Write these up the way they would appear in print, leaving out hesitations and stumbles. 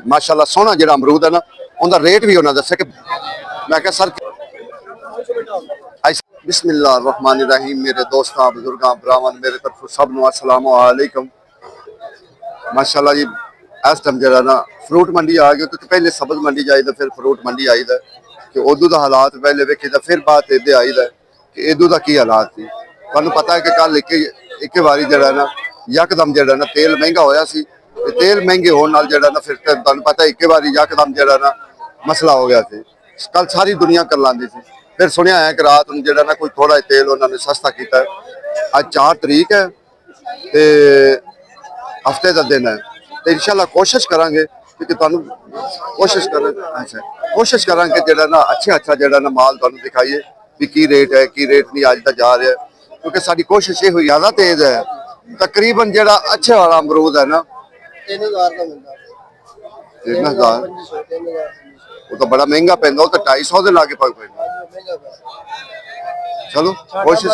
माशाअल्लाह सोहना जो अमरूद है ना उनका रेट भी उन्होंने दसा कि मैं क्या सर बिस्मिल्लाहिर्रहमानिर्रहीम मेरे दोस्तों बुजुर्गों भरावां मेरे तरफ सब नूं अस्सलाम वालेकुम। माशाअल्लाह जी इस टाइम जो ना फ्रूट मंडी आ गई तो पहले सब्ज मंडी जाइए फिर फ्रूट मंडी आईदा कि उदू का हालात पहले वेखी तो फिर बात इधर आईदा कि इदू का की हालात थी। तुहानूं पता है कि कल एक बारी जो ना यकदम जो ना तेल महंगा होया सी तेल महंगे होने नाल जो ना फिर तुहानूं पता है एक बारी यकदम जो ना मसला हो गया सी। कल सारी दुनिया कर लांदी सी फिर सुनिया है कि रात में जो ना कोई थोड़ा तेल उन्होंने सस्ता किया। अज 4 तरीक है तो हफ्ते का दिन है तो इंशाल्लाह कोशिश करांगे क्योंकि तुहानूं कोशिश करांगे जो ना अच्छा जो ना माल तुहानूं दिखाइए भी की रेट है की रेट नहीं अज तक जा रहा है क्योंकि साडी कोशिश ये हुई ज़्यादा तेज है तकरीबन जो अच्छे वाला अमरूद है ना 3000 वो तो बड़ा महंगा पैंदा वो तो 250 के लागे पग पैंदा। चलो कोशिश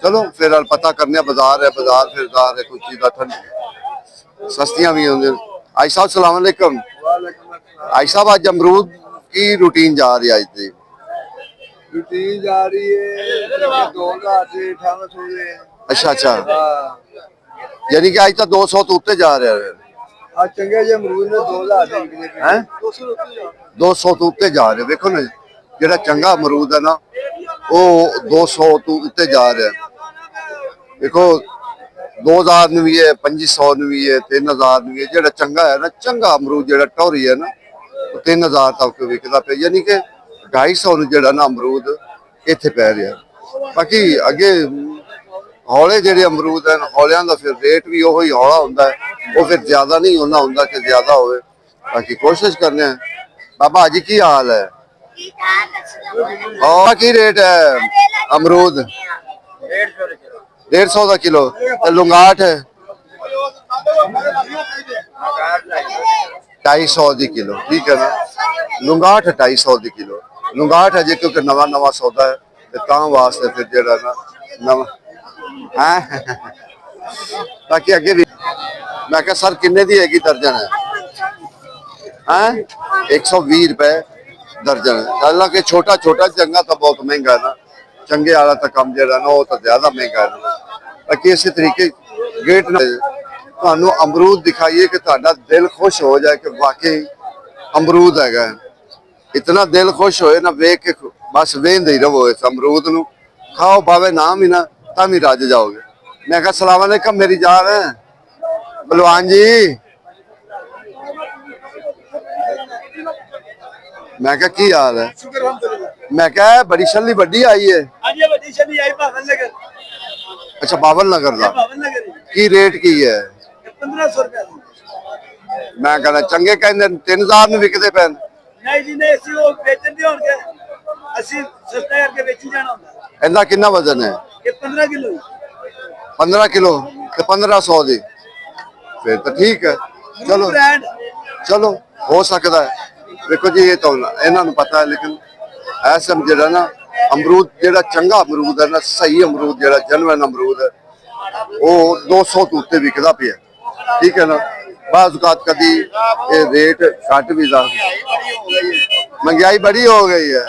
चलो फिर पता करने बाजार है फिर है कोई चीज़ सस्तियां भी होंगे। आई साहब सलाम अलैकुम। आई साहब आज अमरूद की रूटीन जा रही है आज की रूटीन जा रही है 2000 अच्छा यानी कि आज तो 200 तो उत्ते जा रहा है चंगे जे अमरूद ने 200 तो उत्ते जा रहे देखो ना जो चंगा अमरूद है ना वो 200 तो उत्ते जा रहा है देखो 2000 भी है 2500 भी है 3000 भी है जो चंगा है ना चंगा अमरूद जो टोरी है ना 3000 तक विकता पे यानी कि 250 जो ना अमरूद इत्थे पै रहा। बाकी अगे हौले जेडे अमरूद हैं हौलियां का फिर रेट भी वही हौला होंदा है वो फिर ज्यादा नहीं होना होंदा कि ज्यादा होवे। बाकी कोशिश करने हैं। बाबा जी की हाल है और की रेट है अमरूद 150 का किलो लुंगाट है 250 की किलो ठीक है ना लुंगाट 250 की किलो लुंगाट है जी क्योंकि नवा नवा सौदा है वास्ते फिर जो ना नवा बाकी अगे भी मैं क्या सर किन्ने दी हैगी दर्जन है 120 रुपए दर्जन है। हालांकि छोटा छोटा चंगा तो बहुत महंगा है ना चंगे वाला तो कम जो ना वो तो ज्यादा महंगा है। बाकी इसी तरीके गेट तुहानूं अमरूद दिखाइए कि तुहाडा दिल खुश हो जाए कि वाकई अमरूद है इतना दिल खुश होए ना वेख के बस वेंदे ही रहो इस अमरूद नूं खाओ भावे ना भी ना तभी रज जाओगे। मैं कहा सलाम अलैकुम मेरी जान है बलवान जी मैं क्या की हाल है मैं क्या बड़ी छली वड्डी आई है अच्छा 52 नगर का की रेट की है 1500 रुपए मैं कहना चंगे कहते 3000 में विकते पैन नहीं जी नहीं ਅਸੀਂ ਉਹ ਵੇਚਦੇ ਹੋਣਗੇ ਅਸੀਂ ਸਸਤਾ ਕਰਕੇ ਵੇਚੀ ਜਾਣਾ ਹੁੰਦਾ ਇਹਦਾ ਕਿੰਨਾ ਵਜ਼ਨ ਹੈ ਇਹ 15 किलो 15 किलो ਤੇ 1500 ਦੀ फिर तो ठीक है चलो चलो हो सकता है देखो जी ये तो इन्होंने पता है लेकिन ऐसा जो ना अमरूद जो चंगा अमरूद है ना सही अमरूद जो जनवन अमरूद है वो 200 तो उत्ते विकता पे ठीक है ना बाज़ कभी ये रेट घट भी महंगाई बड़ी हो गई है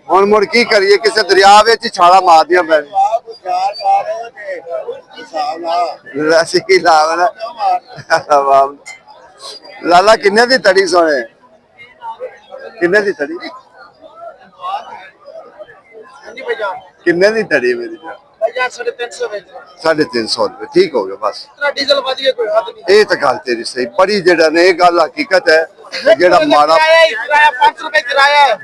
हुण मुड़ की करिए किसी दरिया में छाला मार दिया मैंने लाला किन्ने दी तड़ी सोने किन्ने दी तड़ी किन्ने दी तड़ी मेरी 350 रुपए ठीक हो गया बस ये तो गल तेरी सही बड़ी जेड़ा ने ये गल हकीकत है जेड़ा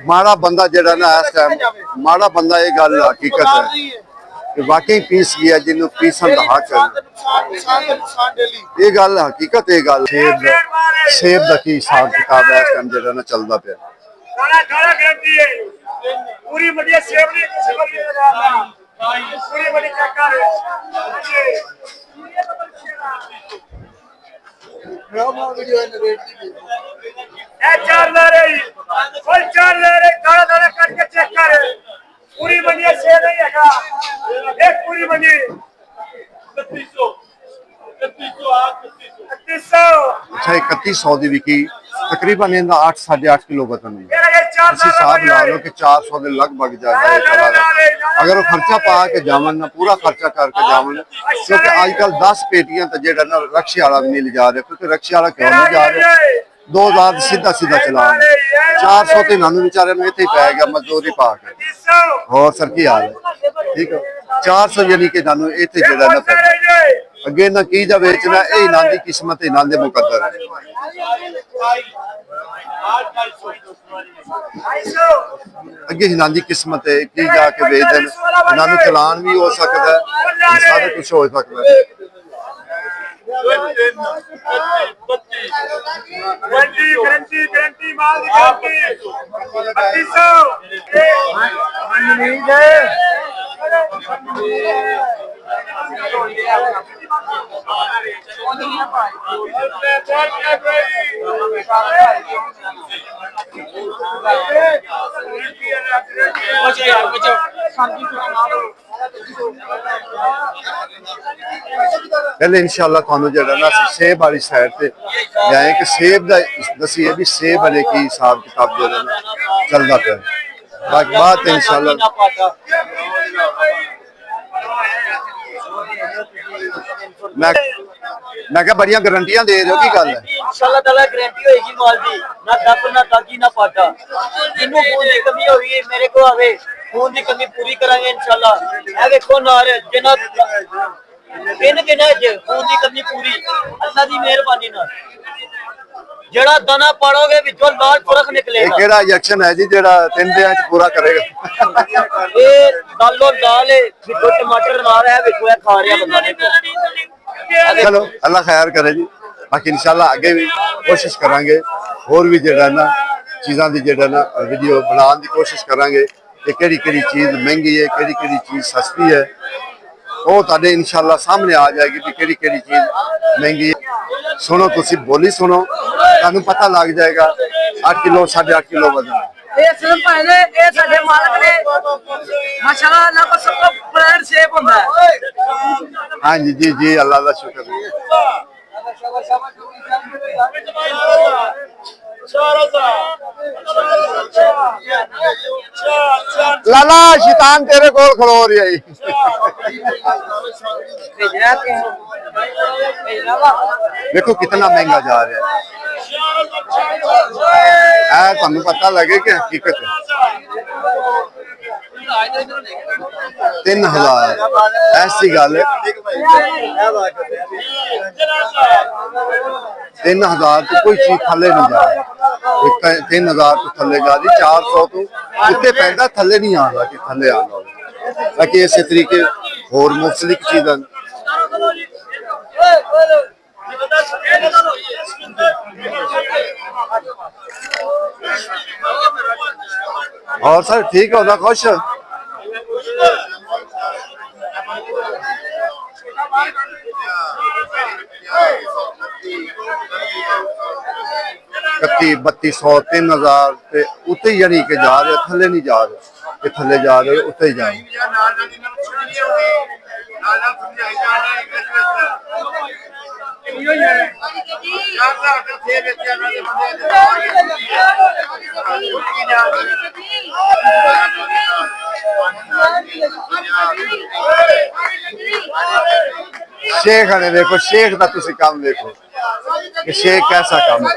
माड़ा बंदा जेड़ा ना इस टाइम माड़ा बंदा ये गल हकीकत है वाकई पीस गया जिन्हों पीसन का हक है ये गल हकीकत ये गल सेब का की हिसाब किताब है इस टाइम जेड़ा ना चलता पे पूरी बढ़िया सेब नहीं पूरी बड़ी चक्कर है वीडियो है रेट की ए चार ले रही फुल चार ले रही दाना दाना काट के चेक 30 बने 3300 3300 ਅੱਛਾ 3100 ਦੀ ਵਿਕੀ ਤਕਰੀਬਨ ਇਹਦਾ 8 8.5 ਕਿਲੋ ਵਜ਼ਨ ਹੁੰਦਾ मेरा ये 4 ਤੁਸੀਂ ਹਿਸਾਬ ਲਾ ਲਓ ਕਿ 400 ਦੇ ਲਗਭਗ ਜਾਂਦਾ ਹੈ ਅਗਰ ਉਹ ਖਰਚਾ ਪਾ ਕੇ ਜਾਵਣ ਨਾ ਪੂਰਾ ਖਰਚਾ ਕਰਕੇ ਜਾਵਣ ਕਿਉਂਕਿ ਅੱਜ ਕੱਲ 10 ਪੇਟੀਆਂ ਤਾਂ ਜਿਹੜਾ ਨਾ ਰਕਸ਼ੇ ਵਾਲਾ ਵੀ ਨਹੀਂ ਲਿਜਾ ਰਿਹਾ ਕਿਉਂਕਿ ਰਕਸ਼ੇ ਵਾਲਾ ਕਿਉਂ ਨਹੀਂ ਜਾ ਰਿਹਾ 2000 ਸਿੱਧਾ ਸਿੱਧਾ ਚਲਾ 400 ਤੇ ਇਹਨਾਂ ਨੂੰ ਵਿਚਾਰਿਆਂ ਨੂੰ ਇੱਥੇ ਹੀ ਪੈ ਗਿਆ ਮਜ਼ਦੂਰੀ ਪਾ ਕੇ 3300 ਹੋਰ ਸਰ ਕੀ ਹਾਲ ਹੈ ਠੀਕ ਹੈ 400 ਯਾਨੀ ਕਿ ਤੁਹਾਨੂੰ ਇੱਥੇ ਜਿਹੜਾ ਨਾ ਪੈ ਅੱਗੇ ਨਾ ਕੀ ਜਾ ਵੇਚਣਾ ਇਹ ਇਹਨਾਂ ਦੀ ਕਿਸਮਤ ਇਹਨਾਂ ਦੇ ਮੁਕੱਦਰ ਹੈ ਅੱਗੇ ਇਹਨਾਂ ਦੀ ਕਿਸਮਤ ਹੈ ਕੀ ਜਾ ਕੇ ਵੇਚ ਦੇਣ ਇਹਨਾਂ ਨੂੰ ਚਲਾਨ ਵੀ ਹੋ ਸਕਦਾ ਹੈ ਸਾਰਾ ਕੁਝ ਹੋ ਸਕਦਾ ਹੈ गारंटी माल की गारंटी 3200 पहले इंशाल्लाह ਤੁਹਾਨੂੰ ਜਿਹੜਾ ਨਾ ਅਸੀਂ ਸੇਬ ਵਾਲੀ ਸਾਈਡ ਤੇ ਜਾਏ ਕਿ ਸੇਬ ਦਾ ਦਸੀਏ ਵੀ ਸੇਬ ਵਾਲੇ ਕੀ ਹਿਸਾਬ ਕਿਤਾਬ ਜਿਹੜਾ ਨਾ ਚੱਲਦਾ ਪਿਆ ਬਾਕੀ ਬਾਤ इंशाल्लाह मैं क्या बढ़िया गारंटियां दे रहे हो की गल है इंशाल्लाह ताला गारंटी होएगी माल दी ना दप ना ताकी ना पाटा जिन्नू खून की कमी होगी मेरे को आवे खून की कमी पूरी करांगे इंशाल्लाह ए देखो नार जिन्ना इन दिनां च खून की कमी पूरी अल्लाह दी मेहरबानी नाल जड़ा दाना पाड़ोगे विचों लाल फरक ये निकलेगा केड़ा इंजेक्शन है जी जेड़ा 3 दिनां च पूरा करेगा ये दालो दाल है विचों टमाटर नार है विचों ए खा रहा बंदा देखो चलो अल्लाह खैर करे जी बाकी इंशाल्लाह आगे भी कोशिश करांगे और भी जेड़ा ना चीज़ां दी जेड़ा ना वीडियो बनाने की कोशिश करांगे कि केड़ी-केड़ी चीज़ महंगी है केड़ी-केड़ी चीज़ सस्ती है वो ताडे इंशाल्लाह सामने आ जाएगी कि केड़ी-केड़ी चीज़ महंगी है सुनो तुसी बोली सुनो तानू पता लग जाएगा 8 किलो 8.5 किलो वजन ये सिर्फ पहले ये साडे मालक ने माशाल्लाह अल्लाह को सबको ब्रांड सेफ होता है हाँ जी जी जी अल्लाह का शुक्र लाला शैतान तेरे कोल खलो रही है देखो कितना महंगा जा रहा है तुम पता लगे कि हकीकत है 3000 ऐसी गल 3000 तो कोई चीज थले नहीं जा रही 3000 तो थले जा रही 400 तो उत्ते पैदा थले नहीं आ रहा कि थले आना बाकी इस तरीके होर मुख्तलिफ चीज़ां और सर ठीक होता खुश कत्ती 3200 3000 उत्ते यानी कि जा रहे थले नहीं जा रहे कि थले जा रहे उत्ते ही जा शेख ने देखो शेख का तुसी काम देखो कि शेख कैसा काम है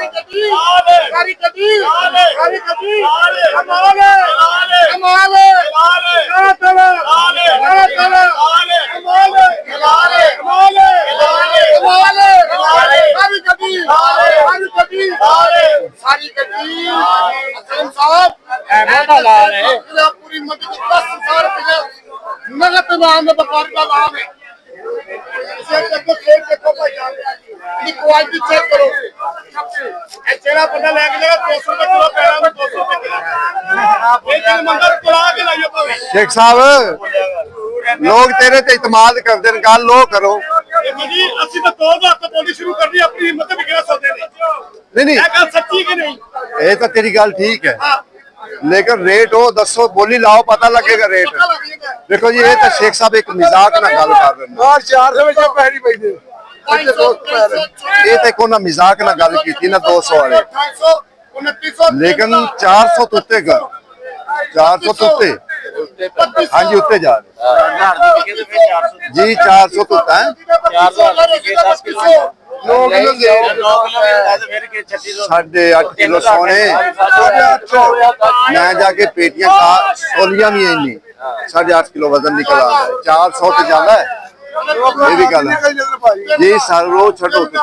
पूरी मदद 10,000 रुपये नगद नाम में बकार का नाम है क्वालिटी चेक करो चेहरा बंदा लेके जाएगा 200 रुपये किलो पैरा में 200 रुपये किलो मंदिर चला के लाइए शेख साहब लोग तेरे ते इतमाद करते हैं कल लो करो जी असि तो 2000 तो बोली शुरू कर दी अपनी हिम्मत भी गिरा सकते नहीं ये गल सच्ची कि नहीं ये तो तेरी गल ठीक है लेकिन रेट वो दसो बोली लाओ पता लगेगा रेट। देखो जी ये तो शेख साहब एक मजाक ना गल कर रहे हैं। 400 ਵਿੱਚ ਪੈਰੀ ਪੈਂਦੇ ये तो कोना मजाक ना गल की ना 200 वाले, लेकिन 400 तो उत्ते कर 400 तो उत्ते हाँ जी उत्ते जा रहे जी 400 तो उत्ता है 9 किलो दे 8.5 किलो सोने मैं जाके पेटियां का सोलियां भी इन्नी 8.5 किलो वजन निकल आता है 400 तो ज्यादा है ये भी गल है जी सारे रोज छठो उत्ते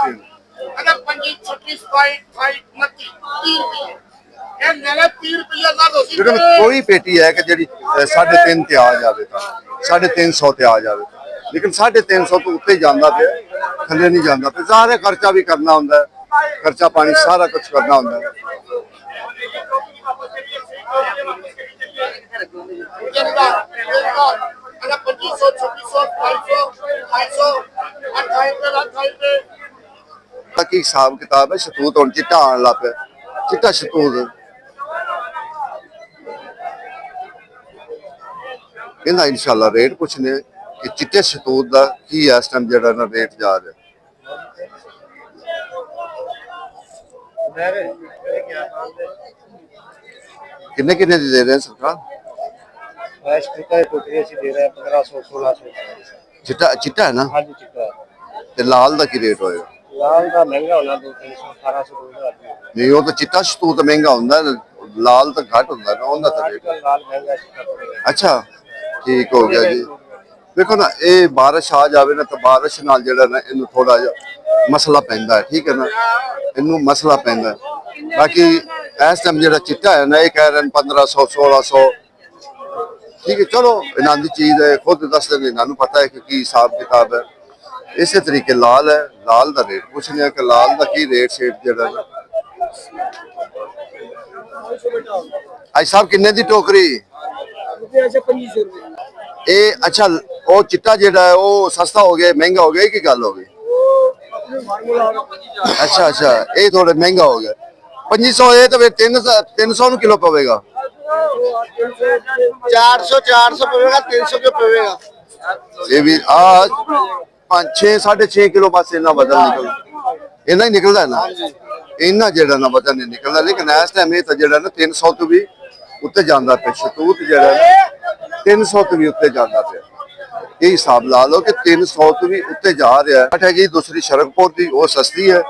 लेकिन कोई पेटी है कि जी 3.5 ते आ जाए 350 ते आ जाए, लेकिन 350 तो उत्ते जाता पे थले नहीं जाता पे। सारे खर्चा भी करना होंगे, खर्चा पानी सारा कुछ करना होंगे। की हिसाब किताब है शतूत हुण चिट्टा आन लग पे, चिट्टा शतूत इन्दा इंशाल्लाह रेट पुछने कि चिट्टे शतूत का की इस टाइम जड़ा ना रेट जा रहा है। किन्ने किन्ने दी दे रहे हैं सरकार? चिट्टा चिट्टा है ना ते लाल का की रेट होएगा? ਲਾਲ ਦਾ ਮਹਿੰਗਾ ਹੋਣਾ 200 1800 नहीं वो तो चिट्टा शतूत महंगा होंदा है, लाल तो घट होंदा है ना उनका तो रेट। ਲਾਲ ਮਹਿੰਗਾ ਸੀ अच्छा ठीक हो गया जी। देखो ना ये बारिश आ जाए ना तो बारिश नाल जेड़ा ना इन्हू थोड़ा जिहा मसला पैंदा है, ठीक है ना इन्हू मसला पैंदा है। बाकी इस टाइम जेड़ा चिट्टा है ना ये कह रहे हैं 1500 1600, ठीक है चलो इन्हां दी चीज है खुद दस दिन इन्हां पता है कि हिसाब किताब है। इसी तरीके लाल है, लाल का रेट पूछने कि लाल का की रेट शेट जेड़ा आज साहब किन्ने दी टोकरी ए? अच्छा वो चिट्टा जेड़ा है वो सस्ता हो गया महंगा हो गया की गल हो गई? अच्छा अच्छा ये थोड़ा महंगा हो गया 2500 ये तो फिर 300 नु किलो पवेगा 400 ਪਵੇਗਾ 300 ਕਿਉਂ ਪਵੇਗਾ ये भी आज 5 6.5 किलो बस इन्ना वजन निकल इन्ना ही निकलता है ना इन्ना जेड़ा ना वजन नहीं निकलता। लेकिन इस टाइम ये तो जेड़ा ना 300 तो भी उत्ते जांदा पे शतूत जेड़ा 300 तो भी उत्ते जांदा पे। ये हिसाब ला लो कि 300 तो भी उत्ते जा रहा है जी। दूसरी शरकपुर की वो सस्ती है,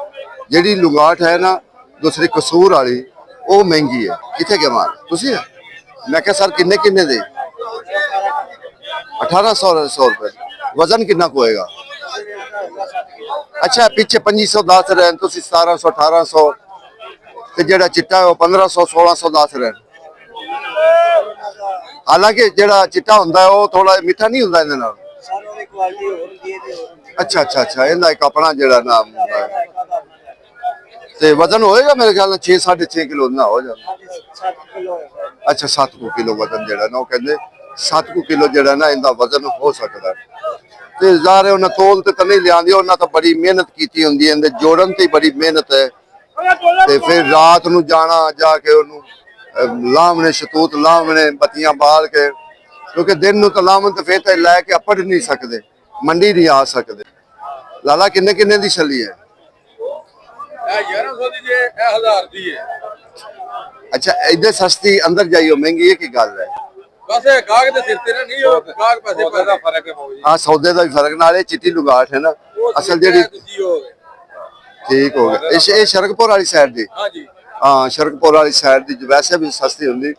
जेड़ी लुगाट है ना दूसरी कसूर वाली वो महंगी है। कितने के माल तुसी है? मैं क्या सर किन्ने किन्ने दे 1800 रुपए वजन कितना को होएगा? अच्छा पीछे 2500 दस रहे हैं, 1700 1800 ते जेड़ा चिट्टा है वो 1500 1600 दस रहे। हालांकि जेड़ा चिट्टा होंदा है वो थोड़ा मीठा नहीं होंदा इहदे नाल। अच्छा अच्छा अच्छा इहदा एक अपना जेड़ा नाम होंदा है ते वजन होएगा मेरे ख्याल में 6 6.5 किलो ना हो जाए। अच्छा 7 किलो वजन जेड़ा ना वो कहंदे 7 किलो जेड़ा ना इनका वजन हो सकता है। ते ज़ाहिर है उन्हें तोल ते नहीं लियांदी, उन्हें तो बड़ी मेहनत की होंदी है, जोड़न ते बड़ी मेहनत है। ते फिर रात नू जाना जाके उन्होंने लामने शतूत लामने बत्तियां बाल के, क्योंकि दिन नू तो लामन तो फिर तो लैके अपड़ नहीं सकते, मंडी नहीं आ सकते। लाला किन्ने किन्ने दी छली है? 1100 दी है 1000 दी है। अच्छा इधर सस्ती अंदर जाइयो महंगी है की गल है? बस गाहक दे सिर ते नहीं हो गाहक पैसे पैदा फर्क है भाई। हां सौदे दा भी फर्क नाले चिट्टी लुगाट है ना असल जेडी ठीक हो गया। ये शरकपुर वाली साइड दी? हां जी हां शरकपुर वाली साइड दी वैसे भी सस्ती होंदी